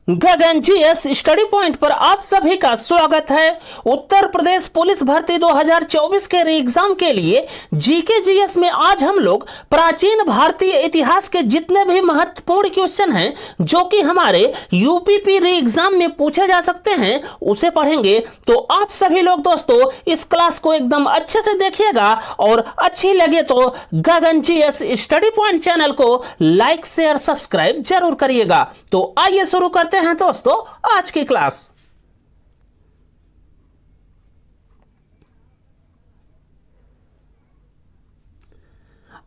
गगन GS study point पर आप सभी का स्वागत है। उत्तर प्रदेश पुलिस भर्ती 2024 के री एग्जाम के लिए जीके जीएस में आज हम लोग प्राचीन भारतीय इतिहास के जितने भी महत्वपूर्ण क्वेश्चन हैं जो कि हमारे यूपीपी री एग्जाम में पूछे जा सकते हैं उसे पढ़ेंगे। तो आप सभी लोग दोस्तों इस क्लास को एकदम अच्छे से देखिएगा और अच्छी लगे तो गगन जीएस स्टडी पॉइंट चैनल को लाइक शेयर सब्सक्राइब जरूर करिएगा। तो आइए शुरू करते हैं दोस्तों आज की क्लास।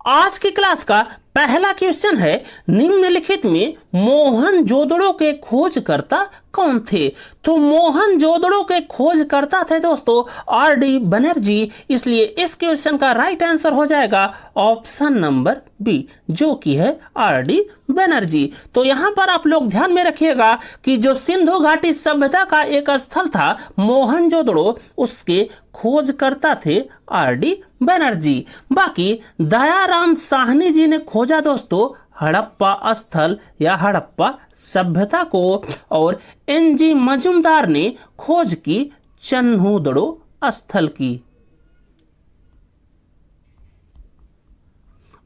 आज की क्लास का पहला क्वेश्चन है, निम्नलिखित में मोहनजोदड़ो के खोजकर्ता कौन थे? तो मोहनजोदड़ो के खोजकर्ता थे दोस्तों आर.डी. बनर्जी। इसलिए इस क्वेश्चन का राइट आंसर हो जाएगा ऑप्शन नंबर बी जो कि है आर.डी. बनर्जी। तो यहां पर आप लोग ध्यान में रखिएगा कि जो सिंधु घाटी सभ्यता का एक स्थल था मोहनजोदड़ो, उसके खोजकर्ता थे आर.डी. बनर्जी। बाकी दयाराम साहनी जी ने खोजा दोस्तों हड़प्पा स्थल या हड़प्पा सभ्यता को, और एन.जी. मजुमदार ने खोज की चन्हुदड़ो स्थल की,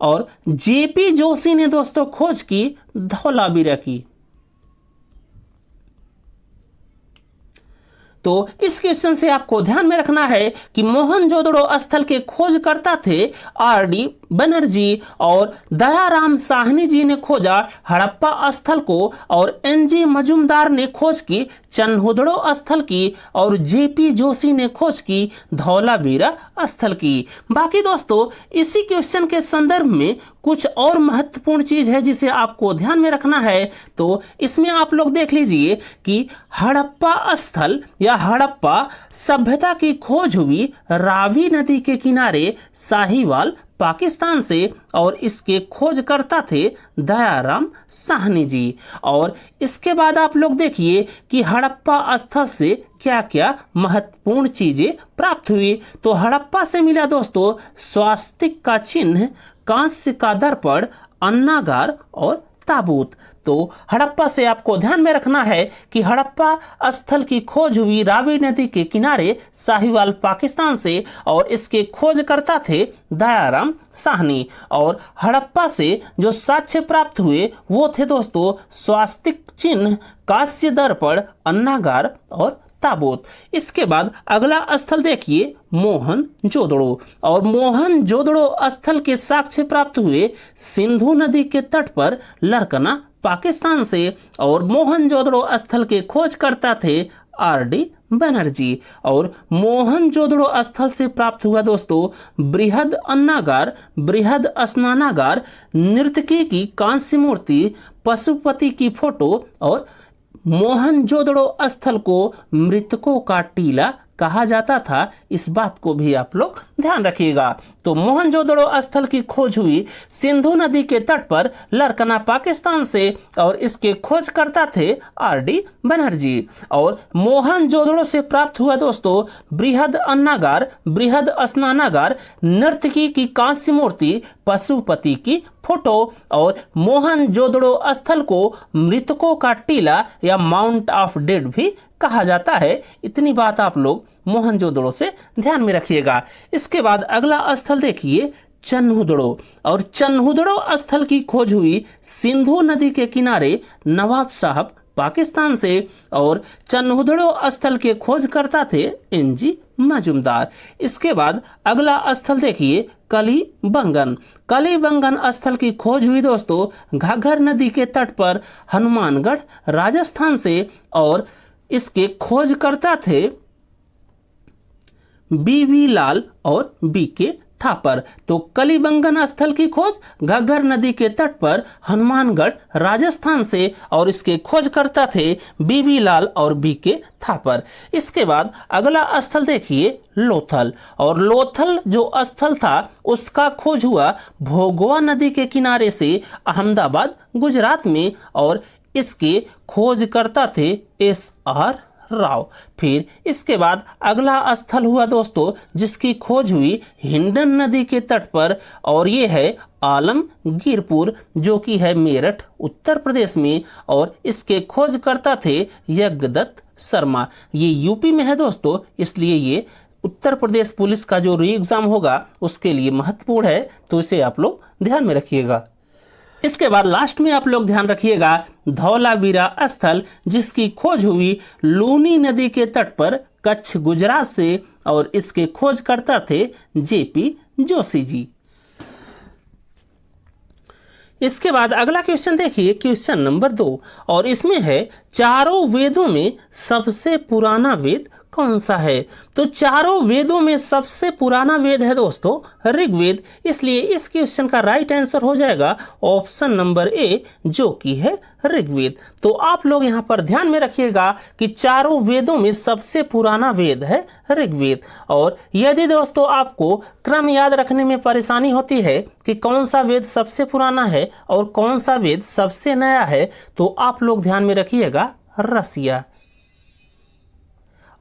और जेपी जोशी ने दोस्तों खोज की धौलावीरा की। तो इस क्वेश्चन से आपको ध्यान में रखना है कि मोहनजोदड़ो स्थल के खोजकर्ता थे आर.डी. बनर्जी, और दयाराम साहनी जी ने खोजा हड़प्पा स्थल को, और एन.जी. मजुमदार ने खोज की चन्हुदड़ो स्थल की, और जेपी जोशी ने खोज की धौलावीरा स्थल की। बाकी दोस्तों इसी क्वेश्चन के संदर्भ में कुछ और महत्वपूर्ण चीज है जिसे आपको ध्यान में रखना है। तो इसमें आप लोग देख लीजिए कि हड़प्पा स्थल या हड़प्पा सभ्यता की खोज हुई रावी नदी के किनारे साहिवाल पाकिस्तान से, और इसके खोजकर्ता थे दयाराम साहनी जी। और इसके बाद आप लोग देखिए कि हड़प्पा स्थल से क्या क्या महत्वपूर्ण चीजें प्राप्त हुई। तो हड़प्पा से मिला दोस्तों स्वास्तिक का चिन्ह, कांस्य का दर्पण, अन्नागार और ताबूत। तो हड़प्पा से आपको ध्यान में रखना है कि हड़प्पा स्थल की खोज हुई रावी नदी के किनारे साहिवाल पाकिस्तान से, और इसके खोजकर्ता थे दयाराम साहनी। और हड़प्पा से जो साक्ष्य प्राप्त हुए वो थे दोस्तों स्वास्तिक चिन्ह, कांस्य दर्पण, अन्नागार और ताबूत। इसके बाद अगला स्थल देखिए मोहनजोदड़ो, और मोहनजोदड़ो स्थल के साक्ष्य प्राप्त हुए सिंधु नदी के तट पर लरकना पाकिस्तान से, और मोहनजोदड़ो स्थल के खोजकर्ता थे आर.डी. बनर्जी। और मोहनजोदड़ो स्थल से प्राप्त हुआ दोस्तों बृहद अन्नागार, बृहद स्नानागार, नर्तकी की कांस्य मूर्ति, पशुपति की फोटो, और मोहनजोदड़ो स्थल को मृतकों का टीला कहा जाता था। इस बात को भी आप लोग ध्यान रखिएगा। तो मोहनजोदड़ो स्थल की खोज हुई सिंधु नदी के तट पर लरकना पाकिस्तान से, और इसके खोजकर्ता थे आर.डी. बनर्जी। और मोहनजोदड़ो से प्राप्त हुआ दोस्तों बृहद अन्नागार, बृहद स्नानागार, नर्तकी की कांस्य मूर्ति, पशुपति की फोटो, और मोहनजोदड़ो स्थल को मृतकों का टीला या माउंट ऑफ डेड भी कहा जाता है। इतनी बात आप लोग मोहनजोदड़ो से ध्यान में रखिएगा। इसके बाद अगला स्थल देखिए चन्हुदड़ो, और चन्हुदड़ो स्थल की खोज हुई सिंधु नदी के किनारे नवाब साहब पाकिस्तान से, और चन्हुदड़ो स्थल के खोजकर्ता थे एन.जी. मजुमदार। इसके बाद अगला स्थल देखिए कलीबंगन, कलीबंगन स्थल की खोज हुई दोस्तों घाघर नदी के तट पर हनुमानगढ़ राजस्थान से, और इसके खोजकर्ता थे बी.वी. लाल और बी.के. थापर। तो कलीबंगन स्थल की खोज घग्गर नदी के तट पर हनुमानगढ़ राजस्थान से, और इसके खोजकर्ता थे बी.वी. लाल और बी.के. थापर। इसके बाद अगला स्थल देखिए लोथल, और लोथल जो स्थल था उसका खोज हुआ भोगवा नदी के किनारे से अहमदाबाद गुजरात में, और इसके खोजकर्ता थे एस.आर. राव। फिर इसके बाद अगला स्थल हुआ दोस्तों जिसकी खोज हुई हिंडन नदी के तट पर, और ये है आलमगीरपुर, जो कि है मेरठ उत्तर प्रदेश में, और इसके खोजकर्ता थे यज्ञदत्त शर्मा। ये यूपी में है दोस्तों, इसलिए ये उत्तर प्रदेश पुलिस का जो री एग्जाम होगा उसके लिए महत्वपूर्ण है, तो इसे आप लोग ध्यान में रखिएगा। इसके बाद लास्ट में आप लोग ध्यान रखिएगा धौलावीरा स्थल, जिसकी खोज हुई लूनी नदी के तट पर कच्छ गुजरात से, और इसके खोजकर्ता थे जेपी जोशी जी। इसके बाद अगला क्वेश्चन देखिए, क्वेश्चन नंबर 2, और इसमें है चारों वेदों में सबसे पुराना वेद कौन सा है? तो चारों वेदों में सबसे पुराना वेद है दोस्तों ऋग्वेद, इसलिए इस क्वेश्चन का राइट आंसर हो जाएगा ऑप्शन नंबर ए, जो कि है ऋग्वेद। तो आप लोग यहाँ पर ध्यान में रखिएगा कि चारों वेदों में सबसे पुराना वेद है ऋग्वेद। और यदि दोस्तों आपको क्रम याद रखने में परेशानी होती है कि कौन सा वेद सबसे पुराना है और कौन सा वेद सबसे नया है, तो आप लोग ध्यान में रखिएगा रसिया।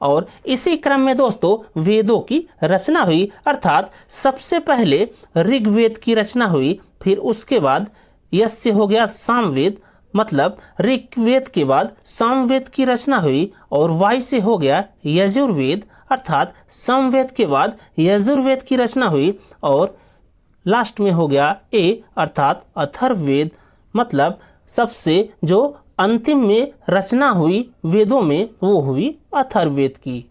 और इसी क्रम में दोस्तों वेदों की रचना हुई, अर्थात सबसे पहले ऋग्वेद की रचना हुई, फिर उसके बाद यस्य हो गया सामवेद, मतलब ऋग्वेद के बाद सामवेद की रचना हुई, और वाई से हो गया यजुर्वेद, अर्थात सामवेद के बाद यजुर्वेद की रचना हुई, और लास्ट में हो गया ए अर्थात अथर्ववेद, मतलब सबसे जो अंतिम में रचना हुई वेदों में वो हुई अथर्ववेद की।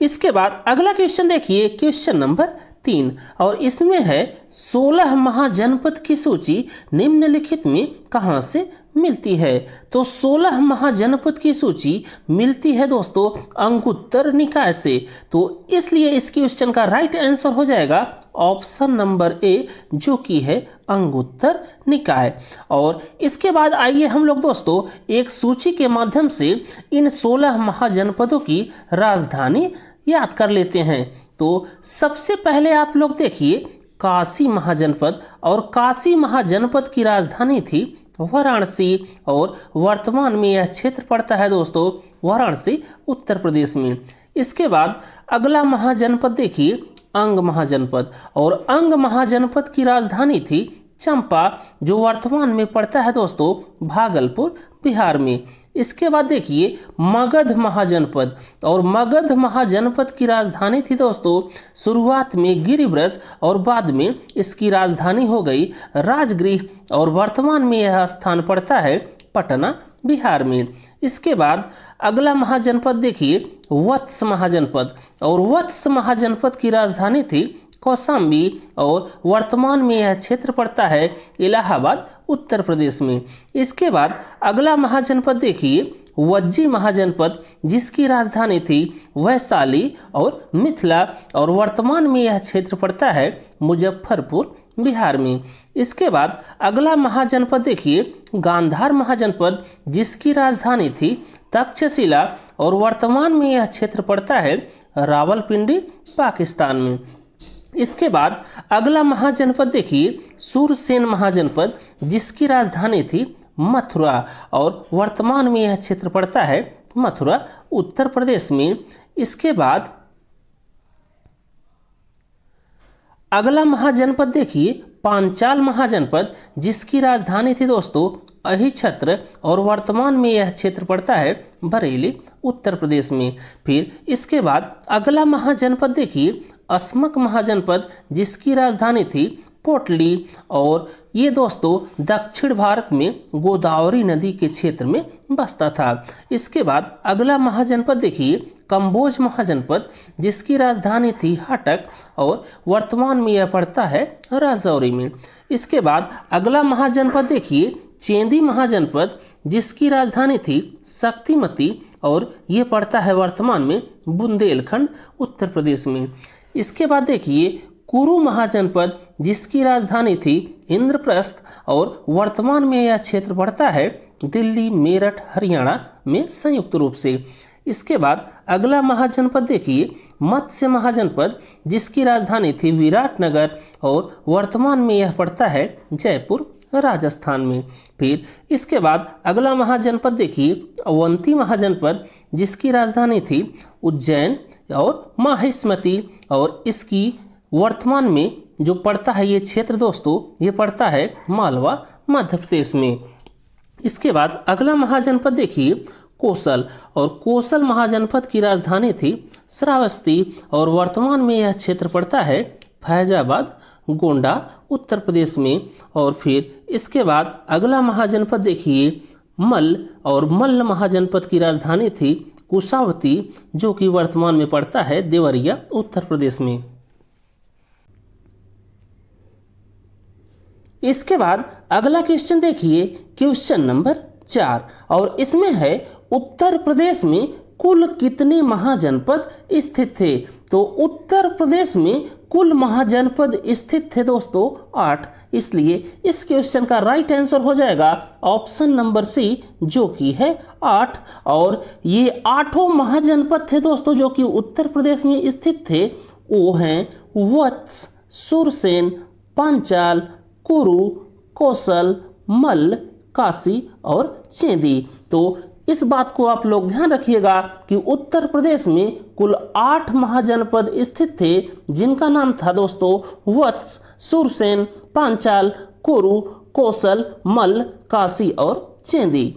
इसके बाद अगला क्वेश्चन देखिए, क्वेश्चन नंबर 3, और इसमें है 16 महाजनपद की सूची निम्नलिखित में कहां से मिलती है? तो 16 महाजनपद की सूची मिलती है दोस्तों अंगुत्तर निकाय से, तो इसलिए इस क्वेश्चन का राइट आंसर हो जाएगा ऑप्शन नंबर ए, जो कि है अंगुत्तर निकाय। और इसके बाद आइए हम लोग दोस्तों एक सूची के माध्यम से इन 16 महाजनपदों की राजधानी याद कर लेते हैं। तो सबसे पहले आप लोग देखिए काशी महाजनपद, और काशी महाजनपद की राजधानी थी वाराणसी, और वर्तमान में यह क्षेत्र पड़ता है दोस्तों वाराणसी उत्तर प्रदेश में। इसके बाद अगला महाजनपद देखिए अंग महाजनपद, और अंग महाजनपद की राजधानी थी चंपा, जो वर्तमान में पड़ता है दोस्तों भागलपुर बिहार में। इसके बाद देखिए मगध महाजनपद, और मगध महाजनपद की राजधानी थी दोस्तों शुरुआत में गिरिब्रज, और बाद में इसकी राजधानी हो गई राजगृह, और वर्तमान में यह स्थान पड़ता है पटना बिहार में। इसके बाद अगला महाजनपद देखिए वत्स महाजनपद, और वत्स महाजनपद की राजधानी थी कौशाम्बी, और वर्तमान में यह क्षेत्र पड़ता है इलाहाबाद उत्तर प्रदेश में। इसके बाद अगला महाजनपद देखिए वज्जी महाजनपद, जिसकी राजधानी थी वैशाली और मिथिला, और वर्तमान में यह क्षेत्र पड़ता है मुजफ्फरपुर बिहार में। इसके बाद अगला महाजनपद देखिए गांधार महाजनपद, जिसकी राजधानी थी तक्षशिला, और वर्तमान में यह क्षेत्र पड़ता है रावलपिंडी पाकिस्तान में। इसके बाद अगला महाजनपद देखिए सूरसेन महाजनपद, जिसकी राजधानी थी मथुरा, और वर्तमान में यह क्षेत्र पड़ता है मथुरा उत्तर प्रदेश में। इसके बाद अगला महाजनपद देखिए पांचाल महाजनपद, जिसकी राजधानी थी दोस्तों अहिछत्र, और वर्तमान में यह क्षेत्र पड़ता है बरेली उत्तर प्रदेश में। फिर इसके बाद अगला महाजनपद देखिए अस्मक महाजनपद, जिसकी राजधानी थी पोटली, और ये दोस्तों दक्षिण भारत में गोदावरी नदी के क्षेत्र में बसता था। इसके बाद अगला महाजनपद देखिए कंबोज महाजनपद, जिसकी राजधानी थी हटक, और वर्तमान में यह पड़ता है राजौरी में। इसके बाद अगला महाजनपद देखिए चेंदी महाजनपद, जिसकी राजधानी थी शक्तिमती, और ये पड़ता है वर्तमान में बुंदेलखंड उत्तर प्रदेश में। इसके बाद देखिए कुरु महाजनपद, जिसकी राजधानी थी इंद्रप्रस्थ, और वर्तमान में यह क्षेत्र पड़ता है दिल्ली मेरठ हरियाणा में संयुक्त रूप से। इसके बाद अगला महाजनपद देखिए मत्स्य महाजनपद, जिसकी राजधानी थी विराटनगर, और वर्तमान में यह पड़ता है जयपुर राजस्थान में। फिर इसके बाद अगला महाजनपद देखिए अवंती महाजनपद, जिसकी राजधानी थी उज्जैन और माहिष्मती, और इसकी वर्तमान में जो पड़ता है ये क्षेत्र दोस्तों, ये पड़ता है मालवा मध्य प्रदेश में। इसके बाद अगला महाजनपद देखिए कोसल, और कोसल महाजनपद की राजधानी थी श्रावस्ती, और वर्तमान में यह क्षेत्र पड़ता है फैजाबाद गोंडा उत्तर प्रदेश में। और फिर इसके बाद अगला महाजनपद देखिए मल्ल, और मल्ल महाजनपद की राजधानी थी कुशावती, जो कि वर्तमान में पड़ता है देवरिया उत्तर प्रदेश में। इसके बाद अगला क्वेश्चन देखिए क्वेश्चन नंबर 4, और इसमें है उत्तर प्रदेश में कुल कितने महाजनपद स्थित थे। तो उत्तर प्रदेश में कुल महाजनपद स्थित थे दोस्तों 8, इसलिए इस क्वेश्चन का राइट आंसर हो जाएगा ऑप्शन नंबर सी, जो कि है 8। और ये 8 महाजनपद थे दोस्तों जो कि उत्तर प्रदेश में स्थित थे, वो हैं वत्स, सुरसेन, पांचाल, कुरु, कौशल, मल्ल, काशी और चेदी। तो इस बात को आप लोग ध्यान रखिएगा कि उत्तर प्रदेश में कुल 8 महाजनपद स्थित थे, जिनका नाम था दोस्तों वत्स, सुरसेन, पांचाल, कुरु, कौशल, मल्ल, काशी और चेदी।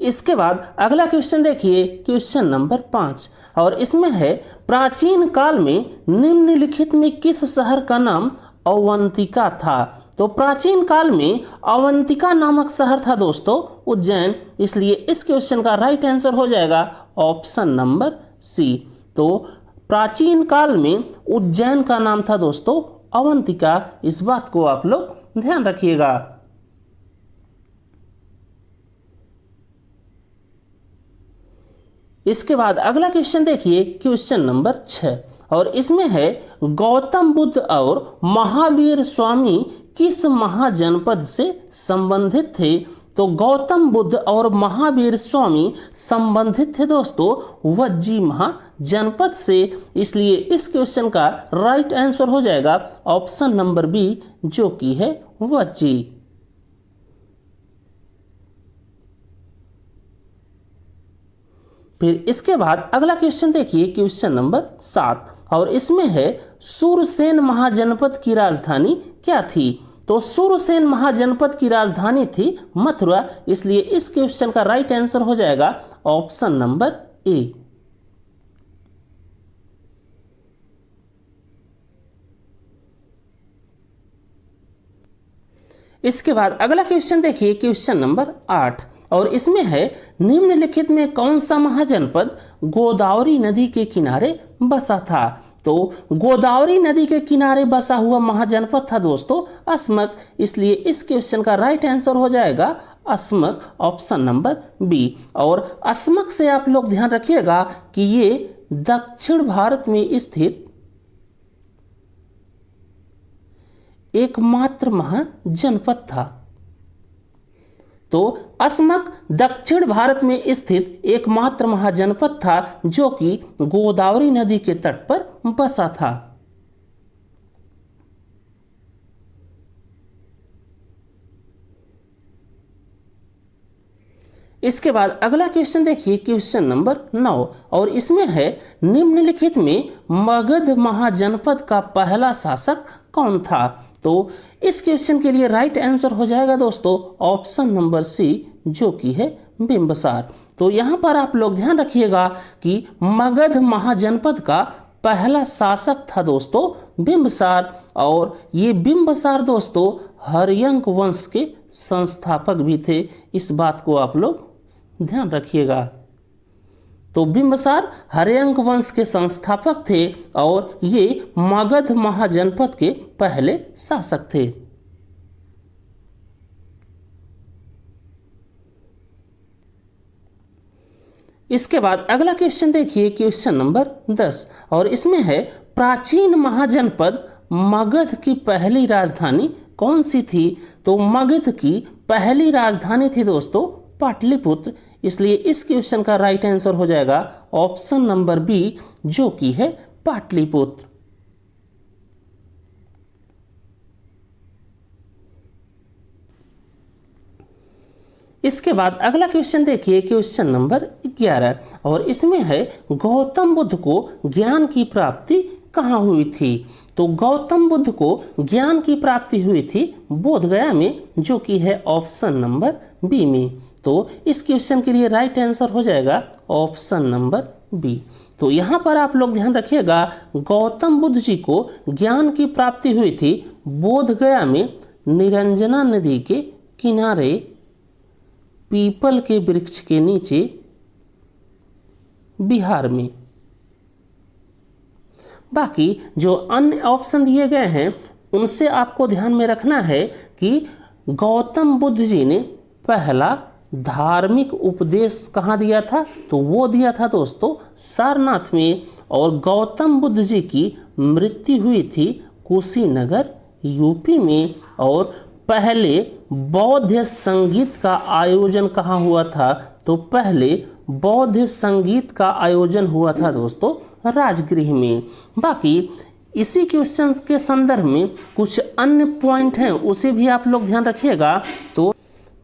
इसके बाद अगला क्वेश्चन देखिए क्वेश्चन नंबर 5, और इसमें है प्राचीन काल में निम्नलिखित में किस शहर का नाम अवंतिका था। तो प्राचीन काल में अवंतिका नामक शहर था दोस्तों उज्जैन, इसलिए इस क्वेश्चन का राइट आंसर हो जाएगा ऑप्शन नंबर सी। तो प्राचीन काल में उज्जैन का नाम था दोस्तों अवंतिका, इस बात को आप लोग ध्यान रखिएगा। इसके बाद अगला क्वेश्चन देखिए क्वेश्चन नंबर 6, और इसमें है गौतम बुद्ध और महावीर स्वामी किस महाजनपद से संबंधित थे। तो गौतम बुद्ध और महावीर स्वामी संबंधित थे दोस्तों वज्जी महाजनपद से, इसलिए इस क्वेश्चन का राइट आंसर हो जाएगा ऑप्शन नंबर बी, जो कि है वज्जी। फिर इसके बाद अगला क्वेश्चन देखिए क्वेश्चन नंबर 7, और इसमें है सुरसेन महाजनपद की राजधानी क्या थी। तो सुरसेन महाजनपद की राजधानी थी मथुरा, इसलिए इस क्वेश्चन का राइट आंसर हो जाएगा ऑप्शन नंबर ए। इसके बाद अगला क्वेश्चन देखिए क्वेश्चन नंबर 8, और इसमें है निम्नलिखित में कौन सा महाजनपद गोदावरी नदी के किनारे बसा था। तो गोदावरी नदी के किनारे बसा हुआ महाजनपद था दोस्तों अस्मक, इसलिए इस क्वेश्चन का राइट आंसर हो जाएगा अस्मक, ऑप्शन नंबर बी। और अस्मक से आप लोग ध्यान रखिएगा कि ये दक्षिण भारत में स्थित एकमात्र महाजनपद था। तो अस्मक दक्षिण भारत में स्थित एकमात्र महाजनपद था जो कि गोदावरी नदी के तट पर बसा था। इसके बाद अगला क्वेश्चन देखिए क्वेश्चन नंबर 9, और इसमें है निम्नलिखित में मगध महाजनपद का पहला शासक कौन था। तो इस क्वेश्चन के लिए राइट आंसर हो जाएगा दोस्तों ऑप्शन नंबर सी, जो कि है बिंबसार। तो यहाँ पर आप लोग ध्यान रखिएगा कि मगध महाजनपद का पहला शासक था दोस्तों बिंबसार, और ये बिंबसार दोस्तों हर्यंक वंश के संस्थापक भी थे, इस बात को आप लोग ध्यान रखिएगा। तो बिंबसार हर्यंक वंश के संस्थापक थे और ये मगध महाजनपद के पहले शासक थे। इसके बाद अगला क्वेश्चन देखिए क्वेश्चन नंबर 10, और इसमें है प्राचीन महाजनपद मगध की पहली राजधानी कौन सी थी। तो मगध की पहली राजधानी थी दोस्तों पाटलिपुत्र, इसलिए इस क्वेश्चन का राइट आंसर हो जाएगा ऑप्शन नंबर बी, जो कि है पाटलिपुत्र। इसके बाद अगला क्वेश्चन देखिए, क्वेश्चन नंबर 11, और इसमें है गौतम बुद्ध को ज्ञान की प्राप्ति कहाँ हुई थी। तो गौतम बुद्ध को ज्ञान की प्राप्ति हुई थी बोध गया में, जो कि है ऑप्शन नंबर बी में। तो इस क्वेश्चन के लिए राइट आंसर हो जाएगा ऑप्शन नंबर बी। तो यहाँ पर आप लोग ध्यान रखिएगा, गौतम बुद्ध जी को ज्ञान की प्राप्ति हुई थी बोध गया में, निरंजना नदी के किनारे पीपल के वृक्ष के नीचे, बिहार में। बाकी जो अन्य ऑप्शन दिए गए हैं उनसे आपको ध्यान में रखना है कि गौतम बुद्ध जी ने पहला धार्मिक उपदेश कहाँ दिया था, तो वो दिया था दोस्तों सारनाथ में। और गौतम बुद्ध जी की मृत्यु हुई थी कुशीनगर यूपी में। और पहले बौद्ध संगीत का आयोजन कहाँ हुआ था, तो पहले बौद्ध संगीत का आयोजन हुआ था दोस्तों राजगृह में। बाकी इसी क्वेश्चन के संदर्भ में कुछ अन्य पॉइंट हैं, उसे भी आप लोग ध्यान रखिएगा।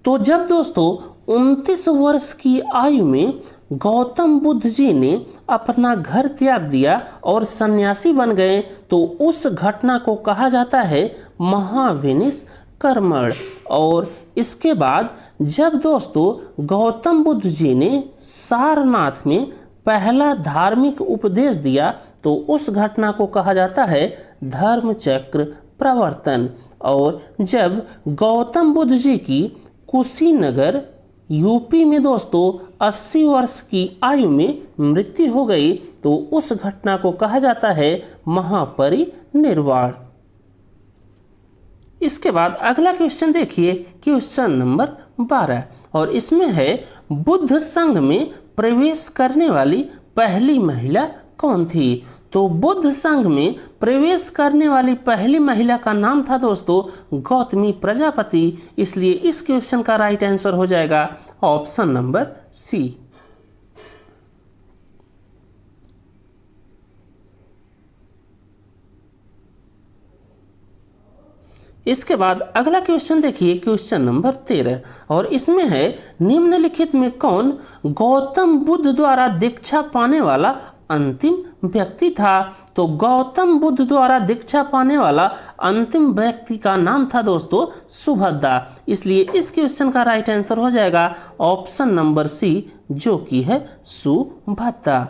तो जब दोस्तों 29 वर्ष की आयु में गौतम बुद्ध जी ने अपना घर त्याग दिया और सन्यासी बन गए, तो उस घटना को कहा जाता है महाविनिष्क्रमण। और इसके बाद जब दोस्तों गौतम बुद्ध जी ने सारनाथ में पहला धार्मिक उपदेश दिया, तो उस घटना को कहा जाता है धर्मचक्र प्रवर्तन। और जब गौतम बुद्ध जी की कुशीनगर यूपी में दोस्तों 80 वर्ष की आयु में मृत्यु हो गई, तो उस घटना को कहा जाता है महापरिनिर्वाण। इसके बाद अगला क्वेश्चन देखिए, क्वेश्चन नंबर 12, और इसमें है बुद्ध संघ में प्रवेश करने वाली पहली महिला कौन थी। तो बुद्ध संघ में प्रवेश करने वाली पहली महिला का नाम था दोस्तों गौतमी प्रजापति। इसलिए इस क्वेश्चन का राइट आंसर हो जाएगा ऑप्शन नंबर सी। इसके बाद अगला क्वेश्चन देखिए, क्वेश्चन नंबर 13, और इसमें है निम्नलिखित में कौन गौतम बुद्ध द्वारा दीक्षा पाने वाला अंतिम व्यक्ति था। तो गौतम बुद्ध द्वारा दीक्षा पाने वाला अंतिम व्यक्ति का नाम था दोस्तों सुभद्रा। इसलिए इस क्वेश्चन का राइट आंसर हो जाएगा ऑप्शन नंबर सी, जो कि है सुभद्रा।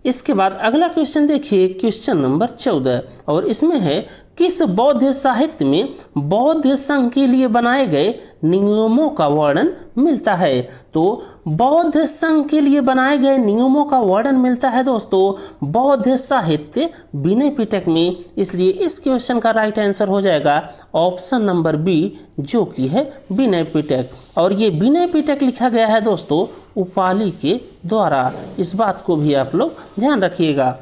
इसके बाद अगला क्वेश्चन देखिए, क्वेश्चन नंबर 14, और इसमें है किस बौद्ध साहित्य में बौद्ध संघ के लिए बनाए गए नियमों का वर्णन मिलता है। तो बौद्ध संघ के लिए बनाए गए नियमों का वर्णन मिलता है दोस्तों बौद्ध साहित्य विनय पिटक में। इसलिए इस क्वेश्चन का राइट आंसर हो जाएगा ऑप्शन नंबर बी, जो कि है विनय पिटक। और ये विनय पिटक लिखा गया है दोस्तों उपाली के द्वारा। इस बात को भी आप लोग ध्यान रखिएगा।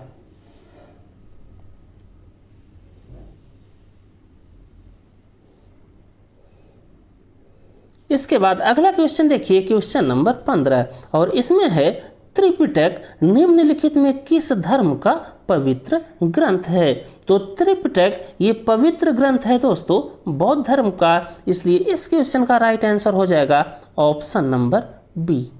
इसके बाद अगला क्वेश्चन देखिए, क्वेश्चन नंबर 15, और इसमें है त्रिपिटक निम्नलिखित में किस धर्म का पवित्र ग्रंथ है। तो त्रिपिटक ये पवित्र ग्रंथ है दोस्तों बौद्ध धर्म का। इसलिए इस क्वेश्चन का राइट आंसर हो जाएगा ऑप्शन नंबर बी।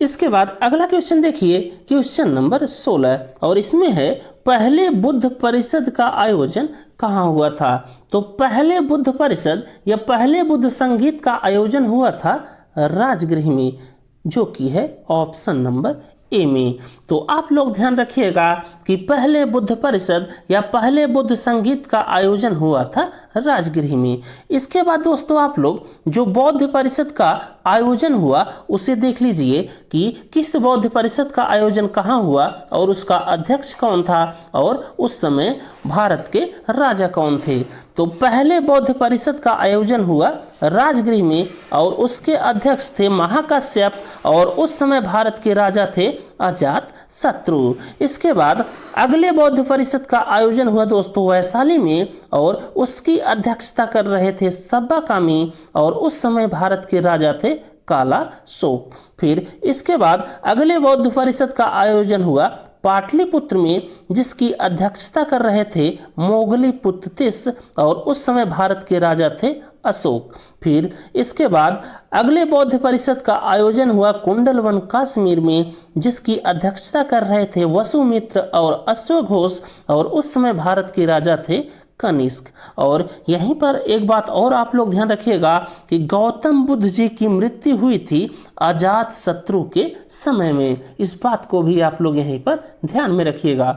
इसके बाद अगला क्वेश्चन देखिए, क्वेश्चन नंबर 16, और इसमें है पहले बुद्ध परिषद का आयोजन कहाँ हुआ था। तो पहले बुद्ध परिषद या पहले बुद्ध संगीत का आयोजन हुआ था राजगृह में, जो कि है ऑप्शन नंबर ए में। तो आप लोग ध्यान रखिएगा कि पहले बुद्ध परिषद या पहले बुद्ध संगीत का आयोजन हुआ था राजगृह में। इसके बाद दोस्तों आप लोग जो बौद्ध परिषद का आयोजन हुआ उसे देख लीजिए कि किस बौद्ध परिषद का आयोजन कहाँ हुआ और उसका अध्यक्ष कौन था और उस समय भारत के राजा कौन थे। तो पहले बौद्ध परिषद का आयोजन हुआ राजगृह में और उसके अध्यक्ष थे महाकाश्यप और उस समय भारत के राजा थे अजात शत्रु। इसके बाद अगले बौद्ध परिषद का आयोजन हुआ दोस्तों वैशाली में और उसकी अध्यक्षता कर रहे थे सब्बा कामी और उस समय भारत के राजा थे काला शोक। फिर इसके बाद अगले बौद्ध परिषद का आयोजन हुआ पाटलिपुत्र में, जिसकी अध्यक्षता कर रहे थे मोगली पुत्र तिस, और उस समय भारत के राजा थे अशोक। फिर इसके बाद अगले बौद्ध परिषद का आयोजन हुआ कुंडलवन कश्मीर में, जिसकी अध्यक्षता कर रहे थे वसुमित्र और अश्वघोष, और उस समय भारत के राजा थे कनिष्क। और यहीं पर एक बात और आप लोग ध्यान रखिएगा कि गौतम बुद्ध जी की मृत्यु हुई थी अजात शत्रु के समय में। इस बात को भी आप लोग यहीं पर ध्यान में रखिएगा।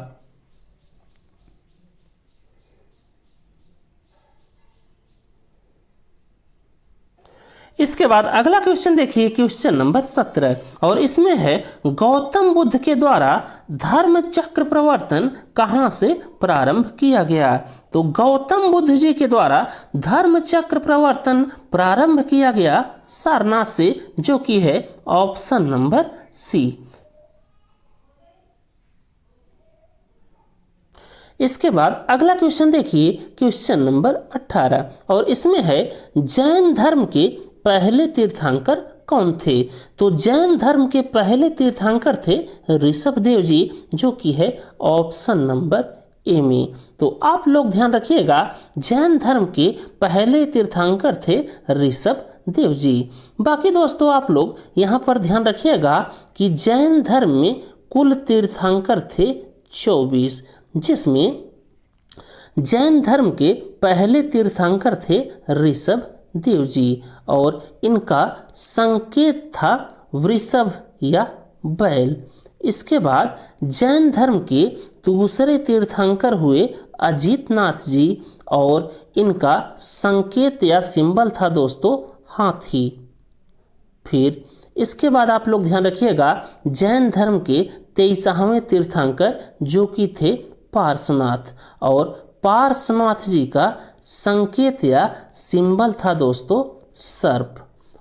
इसके बाद अगला क्वेश्चन देखिए, क्वेश्चन नंबर 17, और इसमें है गौतम बुद्ध के द्वारा धर्म चक्र प्रवर्तन कहाँ से प्रारंभ किया गया। तो गौतम बुद्ध जी के द्वारा धर्म चक्र प्रवर्तन प्रारंभ किया गया सारनाथ से, जो कि है ऑप्शन नंबर सी। इसके बाद अगला क्वेश्चन देखिए, क्वेश्चन नंबर 18, और इसमें है जैन धर्म के पहले तीर्थंकर कौन थे। तो जैन धर्म के पहले तीर्थंकर थे ऋषभदेव जी, जो कि है ऑप्शन नंबर ए में। तो आप लोग ध्यान रखिएगा, जैन धर्म के पहले तीर्थंकर थे ऋषभदेव जी। बाकी दोस्तों आप लोग यहाँ पर ध्यान रखिएगा कि जैन धर्म में कुल तीर्थंकर थे 24, जिसमें जैन धर्म के पहले तीर्थंकर थे ऋषभदेव जी, और इनका संकेत था वृषभ या बैल। इसके बाद जैन धर्म के दूसरे तीर्थंकर हुए अजितनाथ जी, और इनका संकेत या सिंबल था दोस्तों हाथी। फिर इसके बाद आप लोग ध्यान रखिएगा, जैन धर्म के 23वें तीर्थंकर जो कि थे पार्श्वनाथ, और पार्श्वनाथ जी का संकेत या सिंबल था दोस्तों सर्प।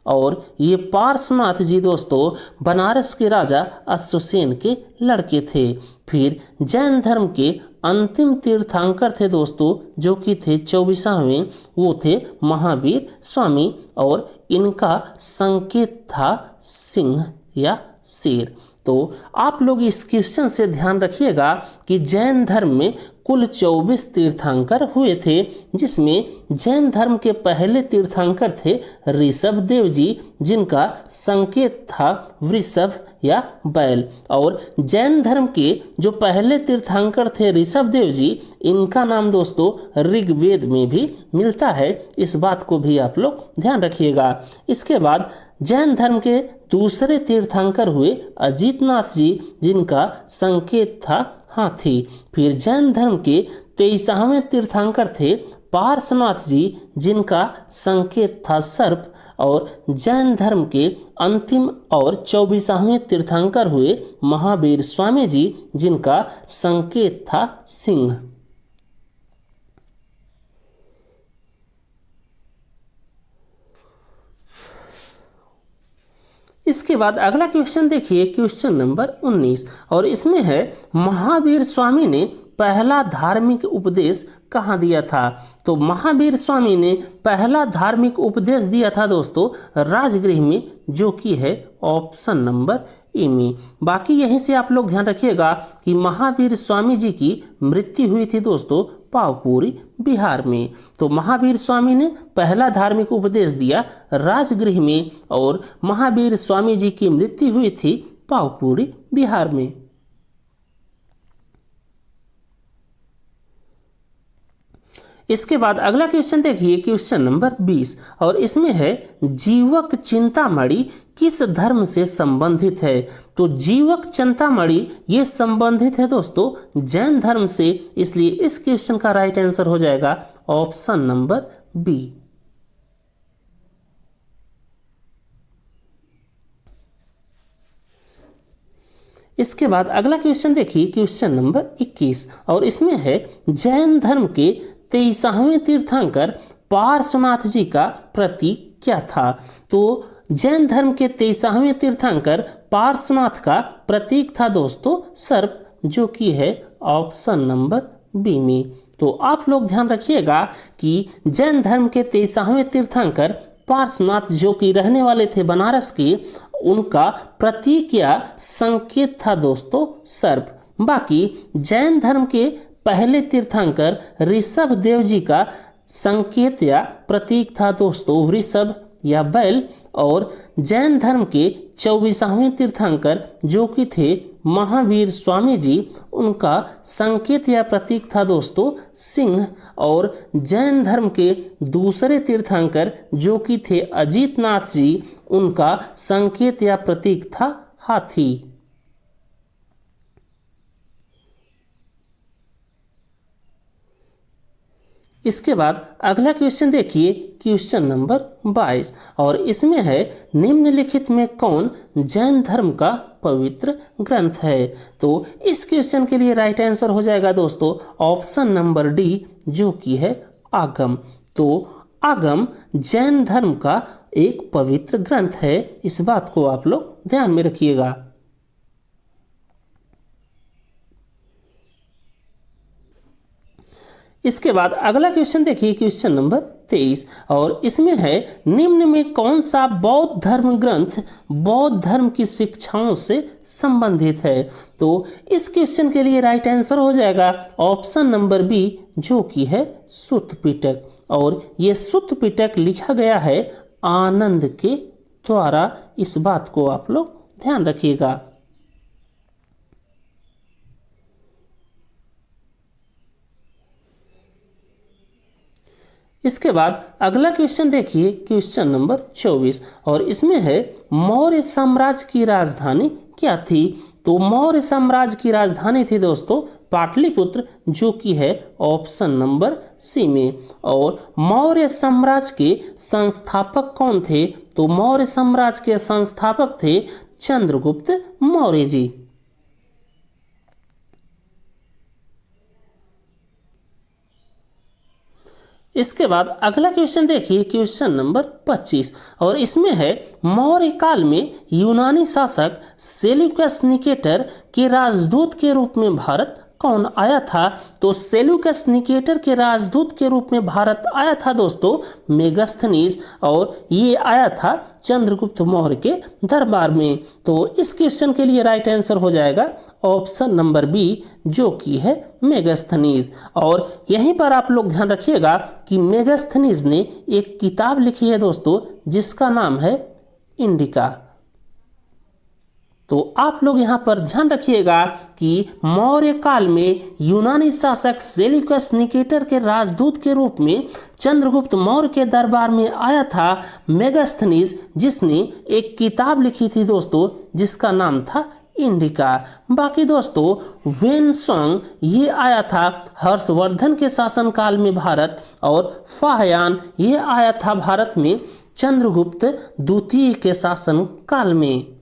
और ये पार्श्वनाथ जी दोस्तों बनारस के राजा अश्वसेन के लड़के थे। फिर जैन धर्म के अंतिम तीर्थंकर थे दोस्तों, जो कि थे 24वें, वो थे महावीर स्वामी, और इनका संकेत था सिंह या शेर। तो आप लोग इस क्वेश्चन से ध्यान रखिएगा कि जैन धर्म में कुल 24 तीर्थंकर हुए थे, जिसमें जैन धर्म के पहले तीर्थंकर थे ऋषभदेव जी, जिनका संकेत था वृषभ या बैल। और जैन धर्म के जो पहले तीर्थंकर थे ऋषभदेव जी, इनका नाम दोस्तों ऋग्वेद में भी मिलता है। इस बात को भी आप लोग ध्यान रखिएगा। इसके बाद जैन धर्म के दूसरे तीर्थंकर हुए अजितनाथ जी, जिनका संकेत था हाथी। फिर जैन धर्म के 23वें तीर्थंकर थे पार्श्वनाथ जी, जिनका संकेत था सर्प। और जैन धर्म के अंतिम और 24वें तीर्थंकर हुए महावीर स्वामी जी, जिनका संकेत था सिंह। इसके बाद अगला क्वेश्चन देखिए, क्वेश्चन नंबर 19, और इसमें है महावीर स्वामी ने पहला धार्मिक उपदेश कहाँ दिया था। तो महावीर स्वामी ने पहला धार्मिक उपदेश दिया था दोस्तों राजगृह में, जो कि है ऑप्शन नंबर ए में। बाकी यहीं से आप लोग ध्यान रखिएगा कि महावीर स्वामी जी की मृत्यु हुई थी दोस्तों पावपुरी बिहार में। तो महावीर स्वामी ने पहला धार्मिक उपदेश दिया राजगृह में, और महावीर स्वामी जी की मृत्यु हुई थी पावपुरी बिहार में। इसके बाद अगला क्वेश्चन देखिए, क्वेश्चन नंबर 20, और इसमें है जीवक चिंतामणि किस धर्म से संबंधित है। तो जीवक चिंतामणि ये संबंधित है दोस्तों जैन धर्म से, इसलिए इस क्वेश्चन का राइट आंसर हो जाएगा ऑप्शन नंबर बी। इसके बाद अगला क्वेश्चन देखिए, क्वेश्चन नंबर 21, और इसमें है जैन धर्म के 23वें तीर्थंकर पार्श्वनाथ जी का प्रतीक क्या था। तो जैन धर्म के 23वें तीर्थंकर पार्श्वनाथ का प्रतीक था दोस्तों सर्प, जो कि है ऑप्शन नंबर बी में। तो आप लोग ध्यान रखिएगा कि जैन धर्म के 23वें तीर्थंकर पार्श्वनाथ जो कि रहने वाले थे बनारस के, उनका प्रतीक या संकेत था दोस्तों सर्प। बाकी जैन धर्म के पहले तीर्थंकर ऋषभ देव जी का संकेत या प्रतीक था दोस्तों वृषभ या बैल। और जैन धर्म के 24वें तीर्थंकर जो कि थे महावीर स्वामी जी, उनका संकेत या प्रतीक था दोस्तों सिंह। और जैन धर्म के दूसरे तीर्थंकर जो कि थे अजीत नाथ जी, उनका संकेत या प्रतीक था हाथी। इसके बाद अगला क्वेश्चन देखिए, क्वेश्चन नंबर 22, और इसमें है निम्नलिखित में कौन जैन धर्म का पवित्र ग्रंथ है। तो इस क्वेश्चन के लिए राइट आंसर हो जाएगा दोस्तों ऑप्शन नंबर डी, जो कि है आगम। तो आगम जैन धर्म का एक पवित्र ग्रंथ है, इस बात को आप लोग ध्यान में रखिएगा। इसके बाद अगला क्वेश्चन देखिए, क्वेश्चन नंबर 23, और इसमें है निम्न में कौन सा बौद्ध धर्म ग्रंथ बौद्ध धर्म की शिक्षाओं से संबंधित है। तो इस क्वेश्चन के लिए राइट आंसर हो जाएगा ऑप्शन नंबर बी, जो कि है सुत्त पिटक। और ये सुत्त पिटक लिखा गया है आनंद के द्वारा, इस बात को आप लोग ध्यान रखिएगा। इसके बाद अगला क्वेश्चन देखिए, क्वेश्चन नंबर 24, और इसमें है मौर्य साम्राज्य की राजधानी क्या थी। तो मौर्य साम्राज्य की राजधानी थी दोस्तों पाटलिपुत्र, जो कि है ऑप्शन नंबर सी में। और मौर्य साम्राज्य के संस्थापक कौन थे। तो मौर्य साम्राज्य के संस्थापक थे चंद्रगुप्त मौर्य जी। इसके बाद अगला क्वेश्चन देखिए, क्वेश्चन नंबर 25, और इसमें है मौर्य काल में यूनानी शासक सेल्यूकस निकेटर के राजदूत के रूप में भारत कौन आया था। तो सेल्यूकस निकेटर के राजदूत के रूप में भारत आया था दोस्तों मेगास्थनीज, और ये आया था चंद्रगुप्त मौर्य के दरबार में। तो इस क्वेश्चन के लिए राइट आंसर हो जाएगा ऑप्शन नंबर बी, जो कि है मेगास्थनीज। और यहीं पर आप लोग ध्यान रखिएगा कि मेगास्थनीज ने एक किताब लिखी है दोस्तों, जिसका नाम है इंडिका। तो आप लोग यहाँ पर ध्यान रखिएगा कि मौर्य काल में यूनानी शासक सेल्यूकस निकेटर के राजदूत के रूप में चंद्रगुप्त मौर्य के दरबार में आया था मेगास्थनीज, जिसने एक किताब लिखी थी दोस्तों, जिसका नाम था इंडिका। बाकी दोस्तों वेनसोंग ये आया था हर्षवर्धन के शासनकाल में भारत, और फाहयान ये आया था भारत में चंद्रगुप्त द्वितीय के शासनकाल में।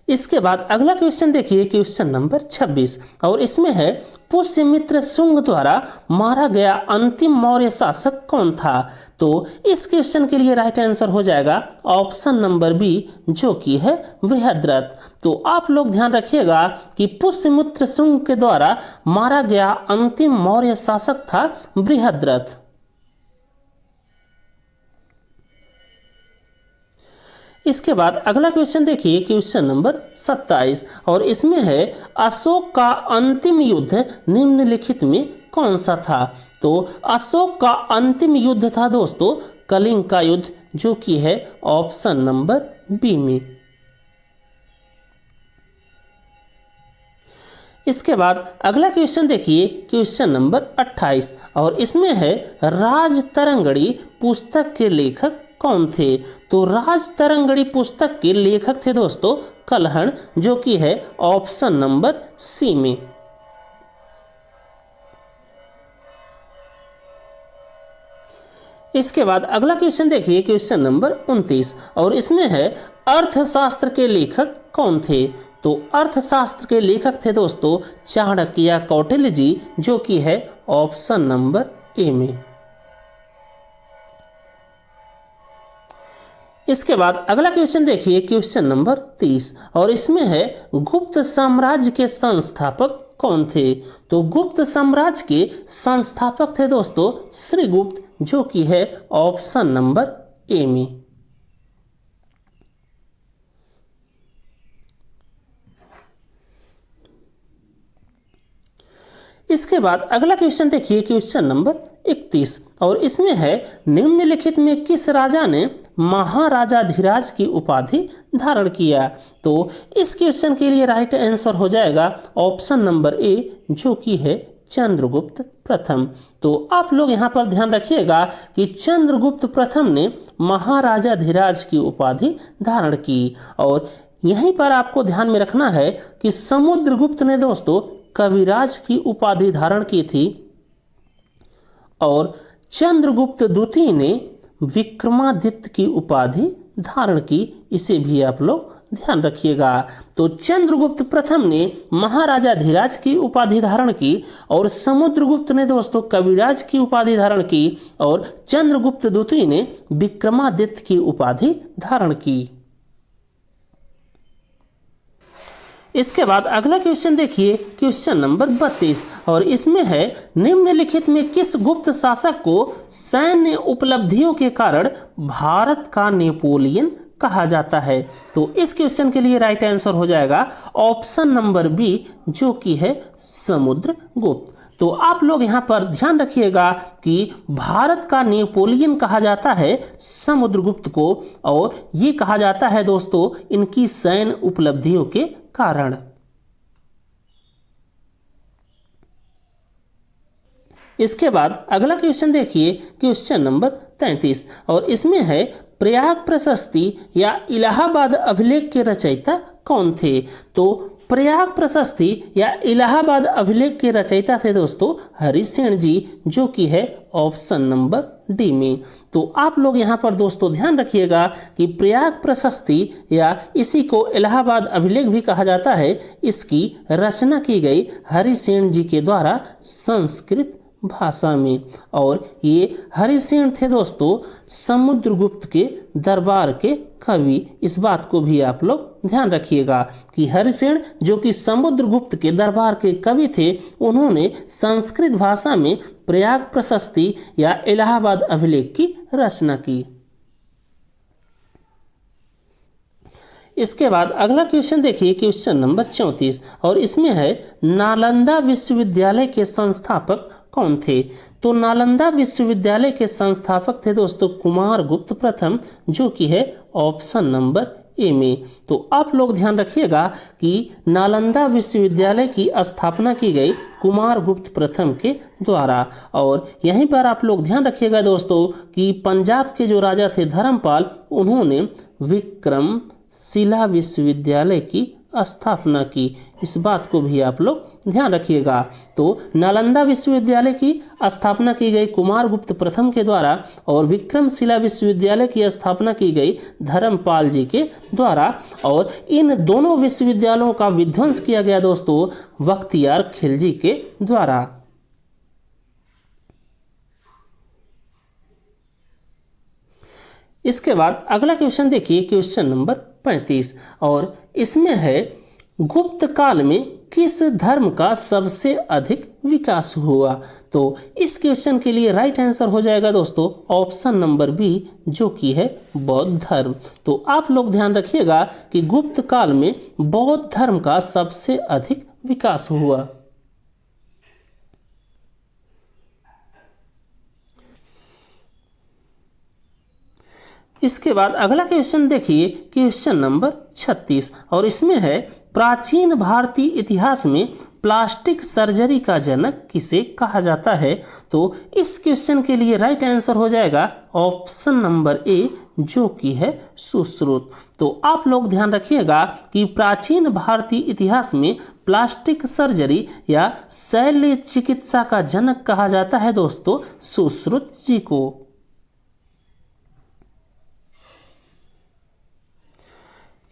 इसके बाद अगला क्वेश्चन देखिए, क्वेश्चन नंबर 26, और इसमें है पुष्यमित्र शुंग द्वारा मारा गया अंतिम मौर्य शासक कौन था। तो इस क्वेश्चन के लिए राइट आंसर हो जाएगा ऑप्शन नंबर बी, जो कि है बृहद्रथ। तो आप लोग ध्यान रखिएगा कि पुष्यमित्र शुंग के द्वारा मारा गया अंतिम मौर्य शासक था बृहद्रथ। इसके बाद अगला क्वेश्चन देखिए, क्वेश्चन नंबर 27, और इसमें है अशोक का अंतिम युद्ध निम्नलिखित में कौन सा था। तो अशोक का अंतिम युद्ध था दोस्तों कलिंग का युद्ध, जो कि है ऑप्शन नंबर बी में। इसके बाद अगला क्वेश्चन देखिए, क्वेश्चन नंबर 28, और इसमें है राजतरंगड़ी पुस्तक के लेखक कौन थे। तो राजतरंगड़ी पुस्तक के लेखक थे दोस्तों कल्हण, जो कि है ऑप्शन नंबर सी में। इसके बाद अगला क्वेश्चन देखिए, क्वेश्चन नंबर 29, और इसमें है अर्थशास्त्र के लेखक कौन थे। तो अर्थशास्त्र के लेखक थे दोस्तों चाणक्य या कौटिल्य जी, जो कि है ऑप्शन नंबर ए में। इसके बाद अगला क्वेश्चन देखिए, क्वेश्चन नंबर 30, और इसमें है गुप्त साम्राज्य के संस्थापक कौन थे। तो गुप्त साम्राज्य के संस्थापक थे दोस्तों श्रीगुप्त, जो कि है ऑप्शन नंबर ए में। इसके बाद अगला क्वेश्चन देखिए, क्वेश्चन नंबर 31, और इसमें है निम्नलिखित में किस राजा ने महाराजाधिराज की उपाधि धारण किया। तो इस क्वेश्चन के लिए राइट आंसर हो जाएगा ऑप्शन नंबर ए, जो कि है चंद्रगुप्त प्रथम। तो आप लोग यहाँ पर ध्यान रखिएगा कि चंद्रगुप्त प्रथम ने महाराजाधिराज की उपाधि धारण की, और यहीं पर आपको ध्यान में रखना है कि समुद्रगुप्त ने दोस्तों कविराज की उपाधि धारण की थी, और चंद्रगुप्त द्वितीय ने विक्रमादित्य की उपाधि धारण की। इसे भी आप लोग ध्यान रखिएगा। तो चंद्रगुप्त प्रथम ने महाराजाधिराज की उपाधि धारण की, और समुद्रगुप्त ने दोस्तों कविराज की उपाधि धारण की, और चंद्रगुप्त द्वितीय ने विक्रमादित्य की उपाधि धारण की। इसके बाद अगला क्वेश्चन देखिए, क्वेश्चन नंबर 32, और इसमें है निम्नलिखित में किस गुप्त शासक को सैन्य उपलब्धियों के कारण भारत का नेपोलियन कहा जाता है। तो इस क्वेश्चन के लिए राइट आंसर हो जाएगा ऑप्शन नंबर बी, जो कि है समुद्रगुप्त। तो आप लोग यहाँ पर ध्यान रखिएगा कि भारत का नेपोलियन कहा जाता है समुद्रगुप्त को, और ये कहा जाता है दोस्तों इनकी सैन्य उपलब्धियों के कारण। इसके बाद अगला क्वेश्चन देखिए, क्वेश्चन नंबर 33, और इसमें है प्रयाग प्रशस्ति या इलाहाबाद अभिलेख के रचयिता कौन थे। तो प्रयाग प्रशस्ति या इलाहाबाद अभिलेख के रचयिता थे दोस्तों हरिसेन जी, जो कि है ऑप्शन नंबर डी में। तो आप लोग यहाँ पर दोस्तों ध्यान रखिएगा कि प्रयाग प्रशस्ति या इसी को इलाहाबाद अभिलेख भी कहा जाता है, इसकी रचना की गई हरिसेन जी के द्वारा संस्कृत भाषा में, और ये हरिसेन थे दोस्तों समुद्रगुप्त के दरबार के कवि। इस बात को भी आप लोग ध्यान रखिएगा कि हरिसेन जो कि समुद्रगुप्त के दरबार के कवि थे, उन्होंने संस्कृत भाषा में प्रयाग प्रशस्ति या इलाहाबाद अभिलेख की रचना की। इसके बाद अगला क्वेश्चन देखिए, क्वेश्चन नंबर 34, और इसमें है नालंदा विश्वविद्यालय के संस्थापक कौन थे। तो नालंदा विश्वविद्यालय के संस्थापक थे दोस्तों कुमारगुप्त प्रथम, जो कि है ऑप्शन नंबर ए में। तो आप लोग ध्यान रखिएगा कि नालंदा विश्वविद्यालय की स्थापना की गई कुमारगुप्त प्रथम के द्वारा, और यहीं पर आप लोग ध्यान रखिएगा दोस्तों कि पंजाब के जो राजा थे धर्मपाल, उन्होंने विक्रम शिला विश्वविद्यालय की स्थापना की। इस बात को भी आप लोग ध्यान रखिएगा। तो नालंदा विश्वविद्यालय की स्थापना की गई कुमारगुप्त प्रथम के द्वारा, और विक्रमशिला विश्वविद्यालय की स्थापना की गई धर्मपाल जी के द्वारा, और इन दोनों विश्वविद्यालयों का विध्वंस किया गया दोस्तों बख्तियार खिलजी के द्वारा। इसके बाद अगला क्वेश्चन देखिए, क्वेश्चन नंबर 35, और इसमें है गुप्त काल में किस धर्म का सबसे अधिक विकास हुआ। तो इस क्वेश्चन के लिए राइट आंसर हो जाएगा दोस्तों ऑप्शन नंबर बी, जो कि है बौद्ध धर्म। तो आप लोग ध्यान रखिएगा कि गुप्त काल में बौद्ध धर्म का सबसे अधिक विकास हुआ। इसके बाद अगला क्वेश्चन देखिए, क्वेश्चन नंबर 36, और इसमें है प्राचीन भारतीय इतिहास में प्लास्टिक सर्जरी का जनक किसे कहा जाता है। तो इस क्वेश्चन के लिए राइट आंसर हो जाएगा ऑप्शन नंबर ए, जो कि है सुश्रुत। तो आप लोग ध्यान रखिएगा कि प्राचीन भारतीय इतिहास में प्लास्टिक सर्जरी या शल्य चिकित्सा का जनक कहा जाता है दोस्तों सुश्रुत जी को।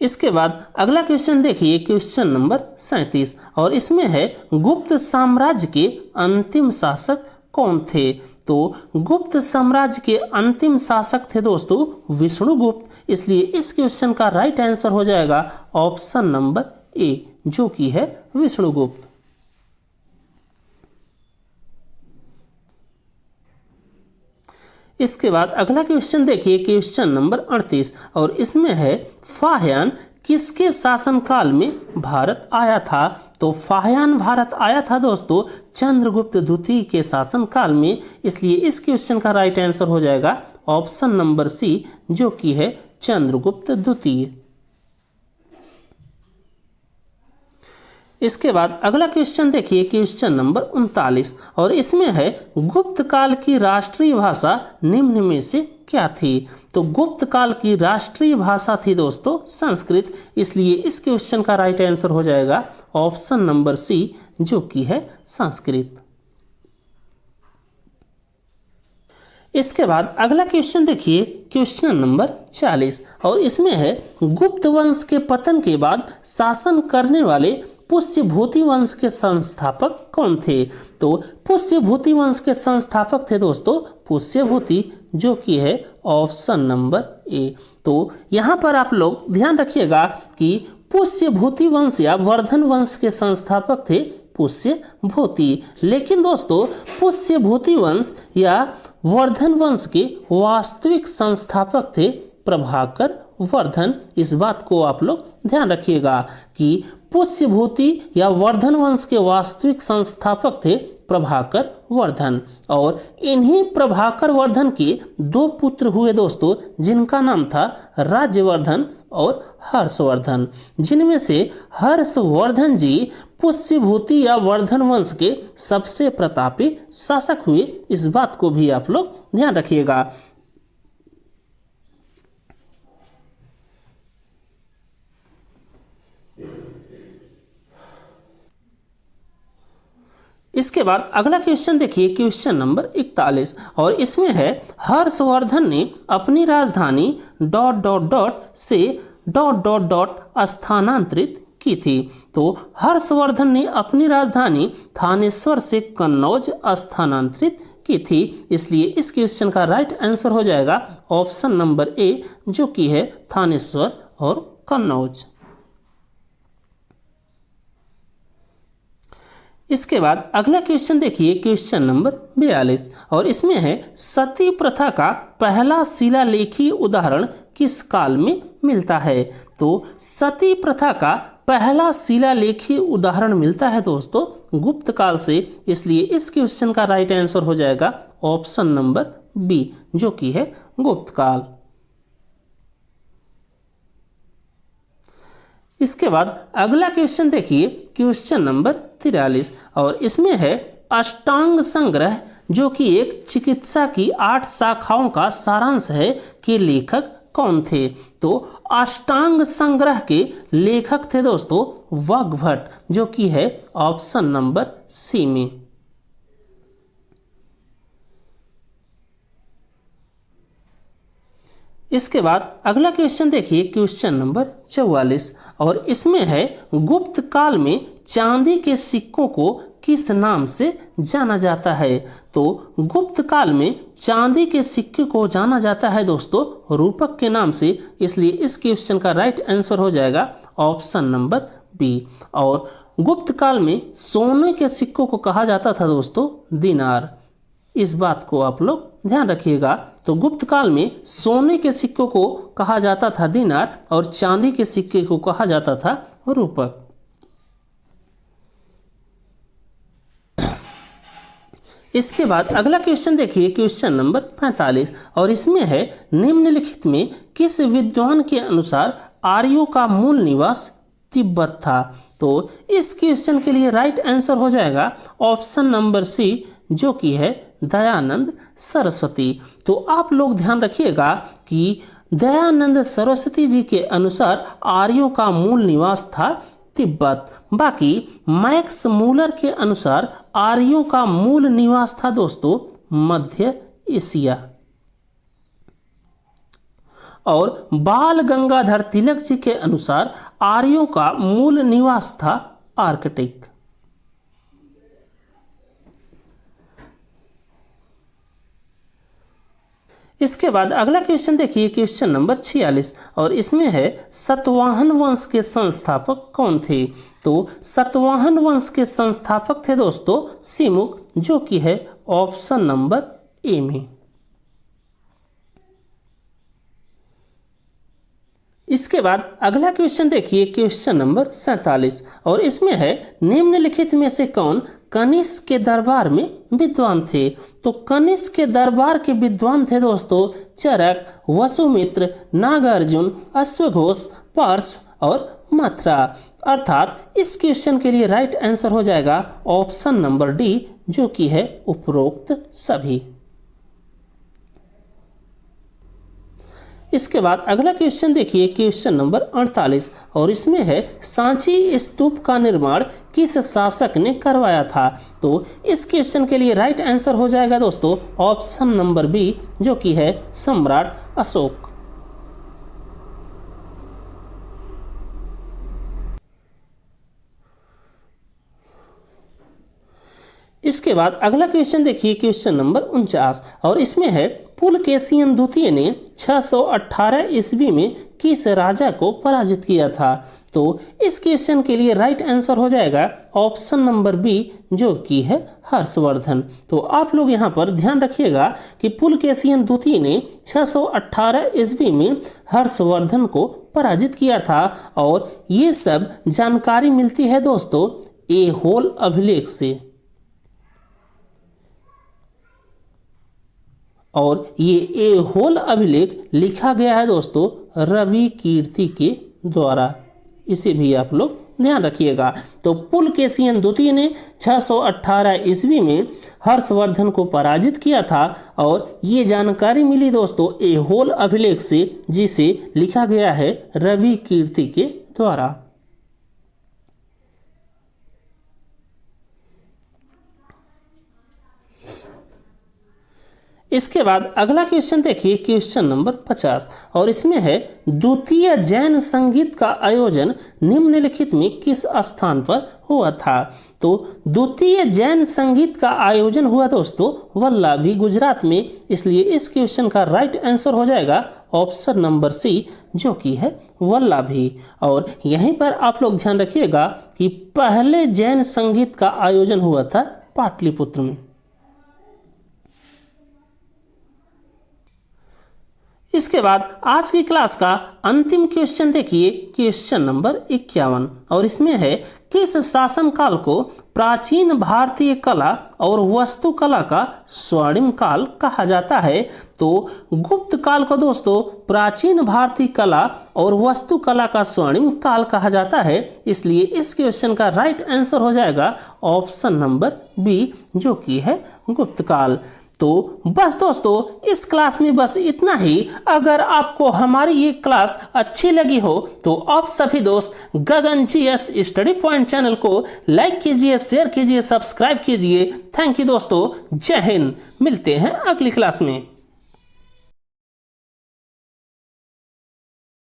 इसके बाद अगला क्वेश्चन देखिए, क्वेश्चन नंबर 37, और इसमें है गुप्त साम्राज्य के अंतिम शासक कौन थे। तो गुप्त साम्राज्य के अंतिम शासक थे दोस्तों विष्णुगुप्त, इसलिए इस क्वेश्चन का राइट आंसर हो जाएगा ऑप्शन नंबर ए, जो कि है विष्णुगुप्त। इसके बाद अगला क्वेश्चन देखिए, क्वेश्चन नंबर 38, और इसमें है फाह्यान किसके शासनकाल में भारत आया था? तो फाह्यान भारत आया था दोस्तों चंद्रगुप्त द्वितीय के शासनकाल में, इसलिए इस क्वेश्चन का राइट आंसर हो जाएगा ऑप्शन नंबर सी, जो कि है चंद्रगुप्त द्वितीय। इसके बाद अगला क्वेश्चन देखिए, क्वेश्चन नंबर 39, और इसमें है गुप्त काल की राष्ट्रीय भाषा निम्न में से क्या थी? तो गुप्त काल की राष्ट्रीय भाषा थी दोस्तों संस्कृत, इसलिए इस क्वेश्चन का राइट आंसर हो जाएगा ऑप्शन नंबर सी, जो कि है संस्कृत। इसके बाद अगला क्वेश्चन देखिए, क्वेश्चन नंबर 40, और इसमें है गुप्त वंश के पतन के बाद शासन करने वाले पुष्यभूति वंश के संस्थापक कौन थे? तो पुष्यभूति वंश के संस्थापक थे दोस्तों पुष्यभूति, जो कि है ऑप्शन नंबर ए। तो यहाँ पर आप लोग ध्यान रखिएगा कि पुष्यभूति वंश या वर्धन वंश के संस्थापक थे पुष्यभूति, लेकिन दोस्तों पुष्यभूति वंश या वर्धन वंश के वास्तविक संस्थापक थे प्रभाकर वर्धन। इस बात को आप लोग ध्यान रखिएगा कि पुष्यभूति या वर्धन वंश के वास्तविक संस्थापक थे प्रभाकर वर्धन, और इन्हीं प्रभाकर वर्धन के दो पुत्र हुए दोस्तों, जिनका नाम था राज्यवर्धन और हर्षवर्धन, जिनमें से हर्षवर्धन जी पुष्यभूति या वर्धन वंश के सबसे प्रतापी शासक हुए। इस बात को भी आप लोग ध्यान रखिएगा। इसके बाद अगला क्वेश्चन देखिए, क्वेश्चन नंबर 41, और इसमें है हर्षवर्धन ने अपनी राजधानी ... से ... स्थानांतरित की थी। तो हर्षवर्धन ने अपनी राजधानी थानेश्वर से कन्नौज स्थानांतरित की थी, इसलिए इस क्वेश्चन का राइट आंसर हो जाएगा ऑप्शन नंबर ए, जो कि है थानेश्वर और कन्नौज। इसके बाद अगला क्वेश्चन देखिए, क्वेश्चन नंबर 42, और इसमें है सती प्रथा का पहला शिलालेखी उदाहरण किस काल में मिलता है? तो सती प्रथा का पहला शिलालेखी उदाहरण मिलता है दोस्तों गुप्त काल से, इसलिए इस क्वेश्चन का राइट आंसर हो जाएगा ऑप्शन नंबर बी, जो कि है गुप्त काल। इसके बाद अगला क्वेश्चन देखिए, क्वेश्चन नंबर 43, और इसमें है अष्टांग संग्रह, जो कि एक चिकित्सा की 8 शाखाओं का सारांश है, के लेखक कौन थे? तो अष्टांग संग्रह के लेखक थे दोस्तों वाग्भट, जो कि है ऑप्शन नंबर सी में। इसके बाद अगला क्वेश्चन देखिए, क्वेश्चन नंबर 44, और इसमें है गुप्त काल में चांदी के सिक्कों को किस नाम से जाना जाता है? तो गुप्त काल में चांदी के सिक्के को जाना जाता है दोस्तों रूपक के नाम से, इसलिए इस क्वेश्चन का राइट आंसर हो जाएगा ऑप्शन नंबर बी। और गुप्त काल में सोने के सिक्कों को कहा जाता था दोस्तों दिनार, इस बात को आप लोग ध्यान रखिएगा। तो गुप्त काल में सोने के सिक्कों को कहा जाता था दिनार और चांदी के सिक्के को कहा जाता था रूपक। इसके बाद अगला क्वेश्चन देखिए, क्वेश्चन नंबर 45, और इसमें है निम्नलिखित में किस विद्वान के अनुसार आर्यों का मूल निवास तिब्बत था? तो इस क्वेश्चन के लिए राइट आंसर हो जाएगा ऑप्शन नंबर सी, जो कि है दयानंद सरस्वती। तो आप लोग ध्यान रखिएगा कि दयानंद सरस्वती जी के अनुसार आर्यों का मूल निवास था तिब्बत। बाकी मैक्स मूलर के अनुसार आर्यों का मूल निवास था दोस्तों मध्य एशिया। और बाल गंगाधर तिलक जी के अनुसार आर्यों का मूल निवास था आर्कटिक। इसके बाद अगला क्वेश्चन देखिए, क्वेश्चन नंबर 46, और इसमें है सतवाहन वंश के संस्थापक कौन थे? तो सतवाहन वंश के संस्थापक थे दोस्तों सिमुक, जो कि है ऑप्शन नंबर ए में। इसके बाद अगला क्वेश्चन देखिए, क्वेश्चन नंबर 47, और इसमें है निम्नलिखित में से कौन कनिष्क के दरबार में विद्वान थे। तो कनिष्क के दरबार के विद्वान थे दोस्तों चरक, वसुमित्र, नागार्जुन, अश्वघोष, पार्श्व और मथुरा। अर्थात इस क्वेश्चन के लिए राइट आंसर हो जाएगा ऑप्शन नंबर डी, जो कि है उपरोक्त सभी। इसके बाद अगला क्वेश्चन देखिए, क्वेश्चन नंबर 48, और इसमें है सांची स्तूप का निर्माण किस शासक ने करवाया था। तो इस क्वेश्चन के लिए राइट आंसर हो जाएगा दोस्तों ऑप्शन नंबर बी, जो कि है सम्राट अशोक। इसके बाद अगला क्वेश्चन देखिए, क्वेश्चन नंबर 49, और इसमें है पुलकेशिन द्वितीय ने 618 ईस्वी में किस राजा को पराजित किया था। तो इस क्वेश्चन के लिए राइट आंसर हो जाएगा ऑप्शन नंबर बी, जो कि है हर्षवर्धन। तो आप लोग यहाँ पर ध्यान रखिएगा कि पुलकेशिन द्वितीय ने 618 ईस्वी में हर्षवर्धन को पराजित किया था, और ये सब जानकारी मिलती है दोस्तों ऐहोल अभिलेख से, और ये ऐहोल अभिलेख लिखा गया है दोस्तों रवि कीर्ति के द्वारा। इसे भी आप लोग ध्यान रखिएगा। तो पुलकेशिन द्वितीय ने 618 ईस्वी में हर्षवर्धन को पराजित किया था, और ये जानकारी मिली दोस्तों ऐहोल अभिलेख से, जिसे लिखा गया है रवि कीर्ति के द्वारा। इसके बाद अगला क्वेश्चन देखिए, क्वेश्चन नंबर 50, और इसमें है द्वितीय जैन संगीत का आयोजन निम्नलिखित में किस स्थान पर हुआ था। तो द्वितीय जैन संगीत का आयोजन हुआ दोस्तों वल्लभी गुजरात में, इसलिए इस क्वेश्चन का राइट आंसर हो जाएगा ऑप्शन नंबर सी, जो कि है वल्लभी। और यहीं पर आप लोग ध्यान रखिएगा कि पहले जैन संगीत का आयोजन हुआ था पाटलिपुत्र में। इसके बाद आज की क्लास का अंतिम क्वेश्चन देखिए, क्वेश्चन नंबर 51, और इसमें है किस शासनकाल को प्राचीन भारतीय कला और वास्तुकला का स्वर्णिम काल कहा जाता है। तो गुप्त काल को दोस्तों प्राचीन भारतीय कला और वास्तुकला का स्वर्णिम काल कहा जाता है, इसलिए इस क्वेश्चन का राइट आंसर हो जाएगा ऑप्शन नंबर बी, जो कि है गुप्त काल। तो बस दोस्तों इस क्लास में बस इतना ही। अगर आपको हमारी ये क्लास अच्छी लगी हो तो आप सभी दोस्त गगन जीएस स्टडी पॉइंट चैनल को लाइक कीजिए, शेयर कीजिए, सब्सक्राइब कीजिए। थैंक यू दोस्तों, जय हिंद। मिलते हैं अगली क्लास में।